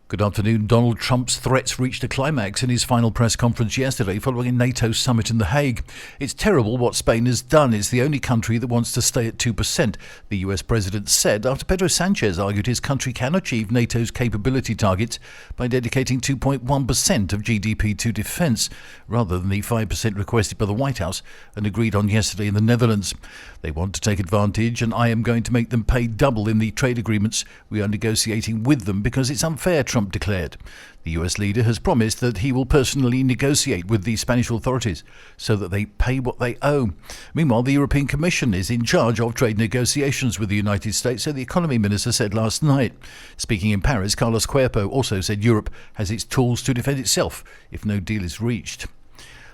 Good afternoon. Donald Trump's threats reached a climax in his final press conference yesterday following a NATO summit in The Hague. It's terrible what Spain has done. It's the only country that wants to stay at 2%, the US president said after Pedro Sanchez argued his country can achieve NATO's capability targets by dedicating 2.1% of GDP to defence, rather than the 5% requested by the White House and agreed on yesterday in the Netherlands. They want to take advantage, and I am going to make them pay double in the trade agreements we are negotiating with them because it's unfair, Trump declared. The US leader has promised that he will personally negotiate with the Spanish authorities so that they pay what they owe. Meanwhile, the European Commission is in charge of trade negotiations with the United States, so the economy minister said last night. Speaking in Paris, Carlos Cuerpo also said Europe has its tools to defend itself if no deal is reached.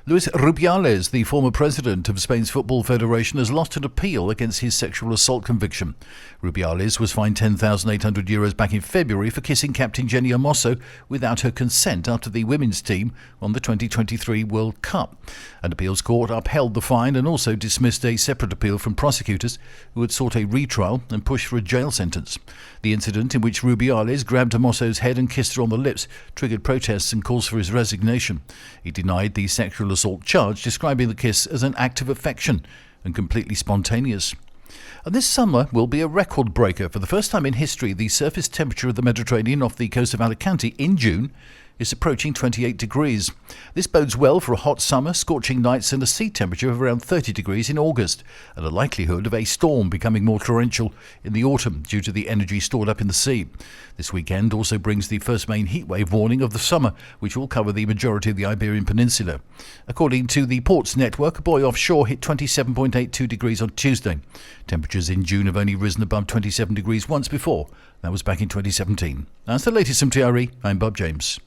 Luis Rubiales, the former president of Spain's Football Federation, has lost an appeal against his sexual assault conviction. Rubiales was fined €10,800 back in February for kissing captain Jenni Hermoso without her consent after the women's team won the 2023 World Cup. An appeals court upheld the fine and also dismissed a separate appeal from prosecutors who had sought a retrial and pushed for a jail sentence. The incident, in which Rubiales grabbed Hermoso's head and kissed her on the lips, triggered protests and calls for his resignation. He denied the sexual assault charge, describing the kiss as an act of affection and completely spontaneous. And this summer will be a record breaker. For the first time in history, the surface temperature of the Mediterranean off the coast of Alicante in June is approaching 28 degrees. This bodes well for a hot summer, scorching nights and a sea temperature of around 30 degrees in August, and a likelihood of a storm becoming more torrential in the autumn due to the energy stored up in the sea. This weekend also brings the first main heatwave warning of the summer, which will cover the majority of the Iberian Peninsula. According to the Ports Network, Buoy offshore hit 27.82 degrees on Tuesday. Temperatures in June have only risen above 27 degrees once before. That was back in 2017. That's the latest from TRE. I'm Bob James.